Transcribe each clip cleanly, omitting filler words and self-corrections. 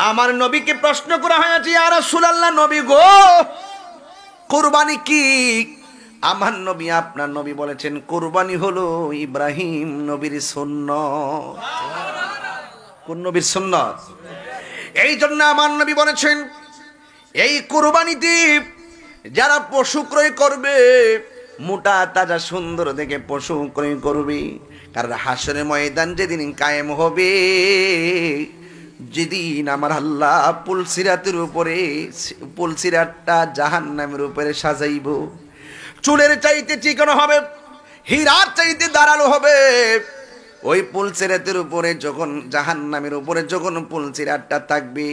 আমার নবীকে প্রশ্ন করা হয়েছে, ইয়া রাসূলুল্লাহ, নবী গো, কুরবানি কি? আমার নবী, আপনার নবী বলেছেন কুরবানি হলো ইব্রাহিম নবীর সুন্নাত। কোন নবীর সুন্নাত? এই জন্য আমার নবী বলেছেন এই কুরবানিতে যারা পশু ক্রয় করবে, মোটা তাজা সুন্দর দেখে পশু ক্রয় করবে, কারণ হাসরের ময়দান যেদিন কায়েম হবে, যেদিন আমার আল্লাহ পুলসিরাতের উপরে, পুলসিরাতটা জাহান্নামের উপরে সাজাইব, চুলের চাইতে চিকন হবে, হীরার চাইতে ধারালো হবে। ওই পুলসিরাতের উপরে যখন, জাহান্নামের উপরে যখন পুলসিরাতটা থাকবে,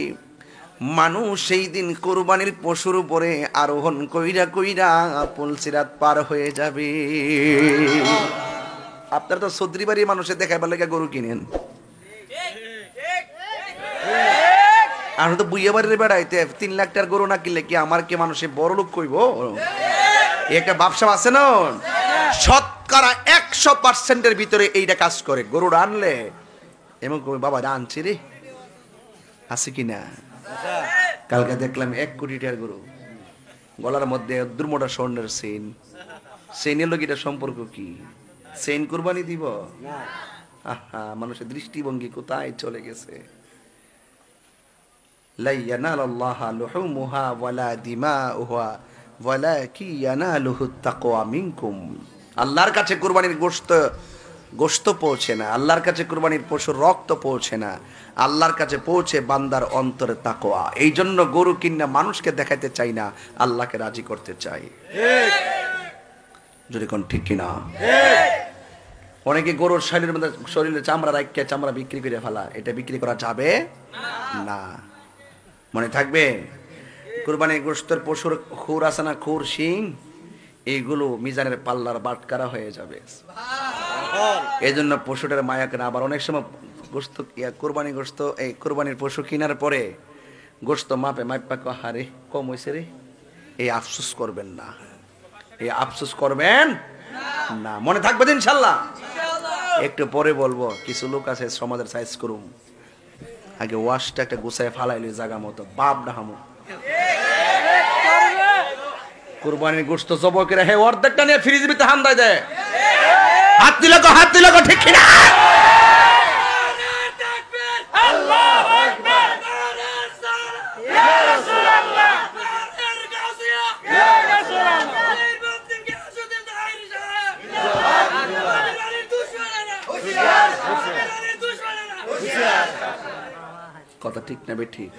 মানুষ সেই দিন কুরবানির পশুর উপরে আরোহণ কইরা কইরা পুলসিরাত পার হয়ে যাবে। আপনারা তো সদরি বাড়ির মানুষের দেখাইবার লেগে গরু কিনেন, আমরা তো বুইয়া বাড়ির বেড়াইতে 3 লাখ টাকার গরু না কিনলে কি আমার কে মানুষে বড় লোক কইব? একটা ব্যবসা আছে না, শতকরা 100% ভিতরে এইটা কাজ করে। গরু আনলে এমন কই, বাবা আনছি রে, আছে কিনা? কালকে দেখলাম 1 কোটি টাকার গরু, গলার মধ্যে দুর্মোটা স্বর্ণের চেইন। চেইনের লগিটা সম্পর্ক কি? চেইন কুরবানি দিব? আহা, মানুষের দৃষ্টিভঙ্গি কোথায় চলে গেছে। লা ইয়ানালাল্লাহা লুহুমুহা ওয়ালা দিমাউহা ওয়ালাকি ইয়ানালুহুত তাকওয়া মিনকুম। আল্লাহর কাছে কুরবানির গোশত পৌঁছে না, আল্লাহর কাছে কুরবানির পশুর রক্ত পৌঁছে না, আল্লাহর কাছে পৌঁছে বান্দার অন্তরে তাকওয়া। এই জন্য গরু কিনা মানুষকে দেখাতে চাই না, আল্লাহকে রাজি করতে চাই। যদি কোন ঠিক কিনা? অনেকে গরুর শরীরে চামড়া রাখিয়া চামড়া বিক্রি করে ফেলা, এটা বিক্রি করা যাবে না। মনে থাকবে, কুরবানির গোশতের পশুর খুর আছে না, খুর, শিং, এইগুলো মিজানের পাল্লার বাটকারা হয়ে যাবে। এই জন্য পশুটার মায়া কেনা। আবার অনেক সময় গোশত, কুরবানি গোশত, এই কুরবানির পশু কেনার পরে গোশত মাপে মাপা হারে কম হয়েছে রে, এই আফসোস করবেন না, এই আফসোস করবেন না। মনে থাকবে ইনশাল্লাহ। একটু পরে বলবো, কিছু লোক আছে সমাজের সাইজ করুম, আগে ওয়াশটা একটা গুছায় ফালাইলে জায়গা মতো বাপ ডাহামো। কুরবানির গোশত জবাই করে হে অর্ধেকটা নিয়ে ফ্রিজের ভিতরে হান্দায় দেয়। হাত দিল গো, হাত দিল গো, ঠিক কিনা? আল্লাহু আকবার, ইয়া রাসূলুল্লাহ, ইয়া রাসূলুল্লাহ। কথা ঠিক না বে ঠিক?